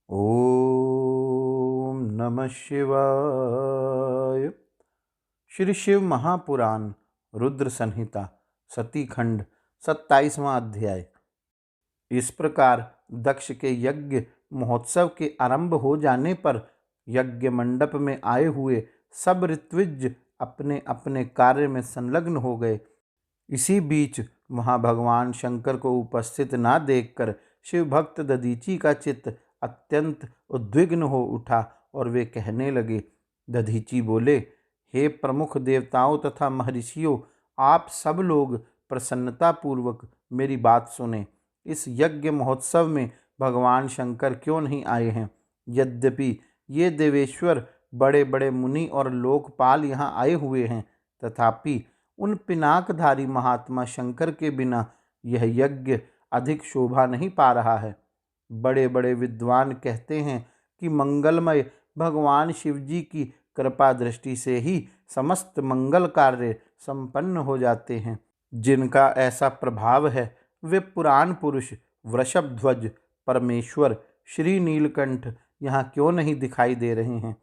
ओम नमः शिवाय। श्री शिव महापुराण रुद्र संहिता सती खंड 27वां अध्याय। इस प्रकार दक्ष के यज्ञ महोत्सव के आरंभ हो जाने पर यज्ञ मंडप में आए हुए सब ऋत्विज अपने अपने कार्य में संलग्न हो गए। इसी बीच वहां भगवान शंकर को उपस्थित ना देखकर शिव भक्त दधीची का चित्त अत्यंत उद्विग्न हो उठा और वे कहने लगे। दधीची बोले, हे प्रमुख देवताओं तथा महर्षियों, आप सब लोग प्रसन्नतापूर्वक मेरी बात सुने। इस यज्ञ महोत्सव में भगवान शंकर क्यों नहीं आए हैं? यद्यपि ये देवेश्वर बड़े बड़े मुनि और लोकपाल यहाँ आए हुए हैं, तथापि उन पिनाकधारी महात्मा शंकर के बिना यह यज्ञ अधिक शोभा नहीं पा रहा है। बड़े बड़े विद्वान कहते हैं कि मंगलमय भगवान शिवजी की कृपा दृष्टि से ही समस्त मंगल कार्य संपन्न हो जाते हैं। जिनका ऐसा प्रभाव है वे पुराण पुरुष वृषभध्वज परमेश्वर श्री नीलकंठ यहाँ क्यों नहीं दिखाई दे रहे हैं?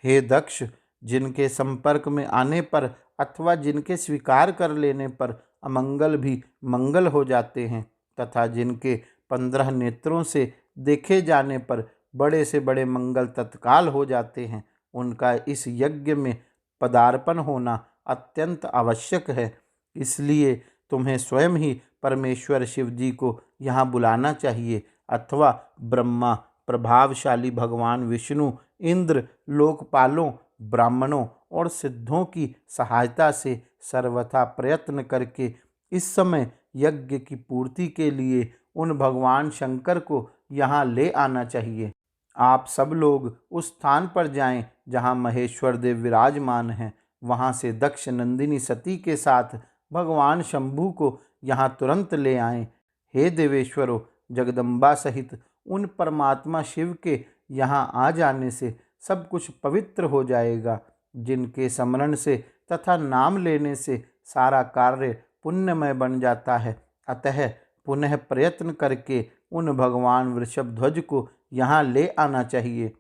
हे दक्ष, जिनके संपर्क में आने पर अथवा जिनके स्वीकार कर लेने पर अमंगल भी मंगल हो जाते हैं, तथा जिनके 15 नेत्रों से देखे जाने पर बड़े से बड़े मंगल तत्काल हो जाते हैं, उनका इस यज्ञ में पदार्पण होना अत्यंत आवश्यक है। इसलिए तुम्हें स्वयं ही परमेश्वर शिव जी को यहाँ बुलाना चाहिए, अथवा ब्रह्मा, प्रभावशाली भगवान विष्णु, इंद्र, लोकपालों, ब्राह्मणों और सिद्धों की सहायता से सर्वथा प्रयत्न करके इस समय यज्ञ की पूर्ति के लिए उन भगवान शंकर को यहाँ ले आना चाहिए। आप सब लोग उस स्थान पर जाएं जहाँ महेश्वर देव विराजमान हैं। वहाँ से दक्ष नंदिनी सती के साथ भगवान शंभु को यहाँ तुरंत ले आएं। हे देवेश्वरों, जगदम्बा सहित उन परमात्मा शिव के यहाँ आ जाने से सब कुछ पवित्र हो जाएगा, जिनके स्मरण से तथा नाम लेने से सारा कार्य पुण्यमय बन जाता है। अतः पुनः प्रयत्न करके उन भगवान वृषभध्वज को यहाँ ले आना चाहिए।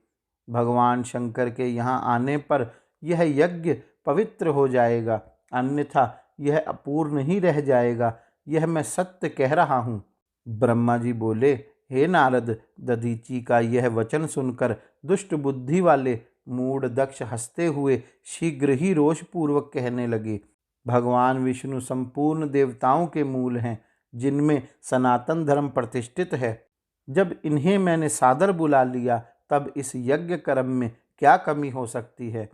भगवान शंकर के यहाँ आने पर यह यज्ञ पवित्र हो जाएगा, अन्यथा यह अपूर्ण ही रह जाएगा। यह मैं सत्य कह रहा हूँ। ब्रह्मा जी बोले, हे नारद, दधीची का यह वचन सुनकर दुष्ट बुद्धि वाले मूढ़ दक्ष हंसते हुए शीघ्र ही रोषपूर्वक कहने लगे, भगवान विष्णु संपूर्ण देवताओं के मूल हैं, जिनमें सनातन धर्म प्रतिष्ठित है। जब इन्हें मैंने सादर बुला लिया, तब इस यज्ञ कर्म में क्या कमी हो सकती है?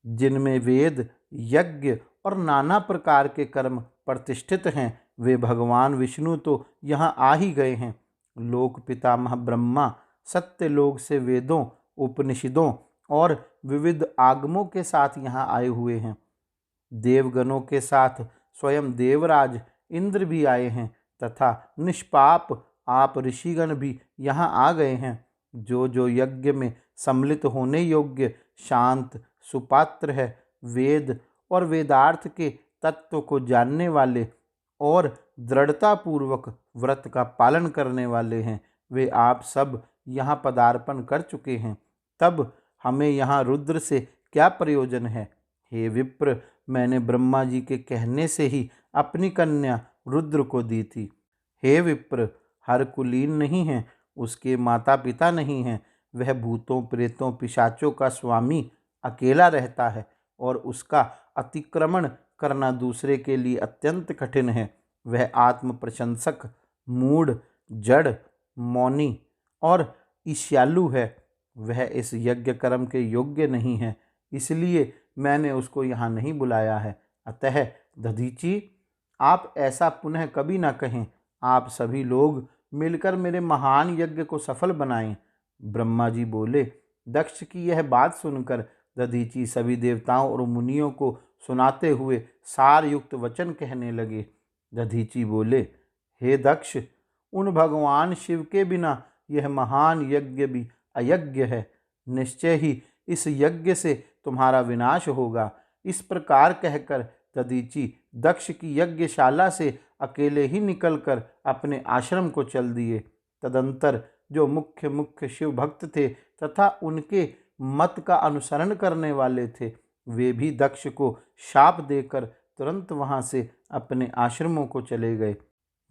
जिनमें वेद, यज्ञ और नाना प्रकार के कर्म प्रतिष्ठित हैं, वे भगवान विष्णु तो यहाँ आ ही गए हैं। लोक पितामह ब्रह्मा सत्यलोक से वेदों, उपनिषदों और विविध आगमों के साथ यहाँ आए हुए हैं। देवगणों के साथ स्वयं देवराज इंद्र भी आए हैं, तथा निष्पाप आप ऋषिगण भी यहाँ आ गए हैं। जो जो यज्ञ में सम्मिलित होने योग्य, शांत, सुपात्र है, वेद और वेदार्थ के तत्व को जानने वाले और दृढ़तापूर्वक व्रत का पालन करने वाले हैं, वे आप सब यहाँ पदार्पण कर चुके हैं। तब हमें यहाँ रुद्र से क्या प्रयोजन है? हे विप्र, मैंने ब्रह्मा जी के कहने से ही अपनी कन्या रुद्र को दी थी। हे विप्र, हर कुलीन नहीं है, उसके माता पिता नहीं हैं, वह भूतों, प्रेतों, पिशाचों का स्वामी अकेला रहता है और उसका अतिक्रमण करना दूसरे के लिए अत्यंत कठिन है। वह आत्म प्रशंसक, मूढ़, जड़, मौनी और ईर्ष्यालु है। वह इस यज्ञ कर्म के योग्य नहीं है, इसलिए मैंने उसको यहाँ नहीं बुलाया है। अतः दधीची, आप ऐसा पुनः कभी ना कहें। आप सभी लोग मिलकर मेरे महान यज्ञ को सफल बनाएं। ब्रह्मा जी बोले। दक्ष की यह बात सुनकर दधीची सभी देवताओं और मुनियों को सुनाते हुए सार युक्त वचन कहने लगे। दधीची बोले, हे दक्ष, उन भगवान शिव के बिना यह महान यज्ञ भी अयज्ञ है। निश्चय ही इस यज्ञ से तुम्हारा विनाश होगा। इस प्रकार कहकर दधीची दक्ष की यज्ञशाला से अकेले ही निकलकर अपने आश्रम को चल दिए। तदंतर जो मुख्य मुख्य शिव भक्त थे तथा उनके मत का अनुसरण करने वाले थे, वे भी दक्ष को शाप देकर तुरंत वहां से अपने आश्रमों को चले गए।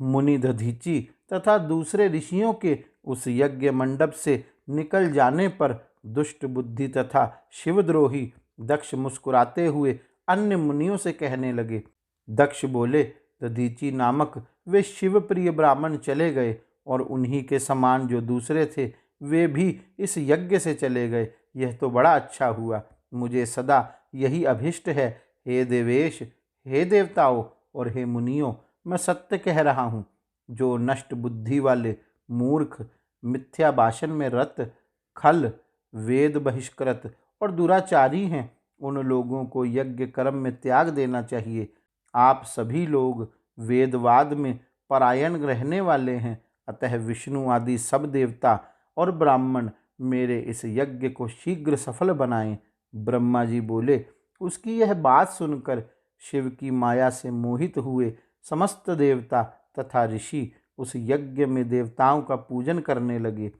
मुनि दधीची तथा दूसरे ऋषियों के उस यज्ञ मंडप से निकल जाने पर दुष्ट बुद्धि तथा शिवद्रोही दक्ष मुस्कुराते हुए अन्य मुनियों से कहने लगे। दक्ष बोले, दधीची नामक वे शिवप्रिय ब्राह्मण चले गए और उन्हीं के समान जो दूसरे थे वे भी इस यज्ञ से चले गए। यह तो बड़ा अच्छा हुआ। मुझे सदा यही अभिष्ट है। हे देवेश, हे देवताओं और हे मुनियों, मैं सत्य कह रहा हूँ। जो नष्ट बुद्धि वाले मूर्ख, मिथ्या भाषण में रत, खल, वेद बहिष्कृत और दुराचारी हैं, उन लोगों को यज्ञ कर्म में त्याग देना चाहिए। आप सभी लोग वेदवाद में परायण रहने वाले हैं, अतः विष्णु आदि सब देवता और ब्राह्मण मेरे इस यज्ञ को शीघ्र सफल बनाएं। ब्रह्मा जी बोले। उसकी यह बात सुनकर शिव की माया से मोहित हुए समस्त देवता तथा ऋषि उस यज्ञ में देवताओं का पूजन करने लगे।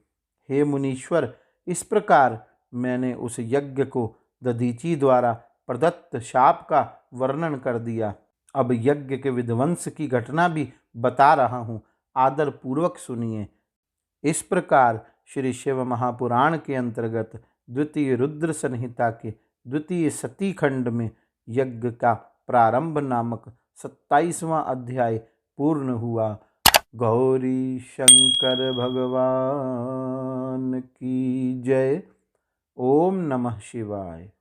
हे मुनीश्वर, इस प्रकार मैंने उस यज्ञ को दधीची द्वारा प्रदत्त शाप का वर्णन कर दिया। अब यज्ञ के विध्वंस की घटना भी बता रहा हूँ, आदर पूर्वक सुनिए। इस प्रकार श्री शिव महापुराण के अंतर्गत द्वितीय रुद्र संहिता के द्वितीय सती खंड में यज्ञ का प्रारंभ नामक 27वां अध्याय पूर्ण हुआ। गौरी शंकर भगवान की जय। ओम नमः शिवाय।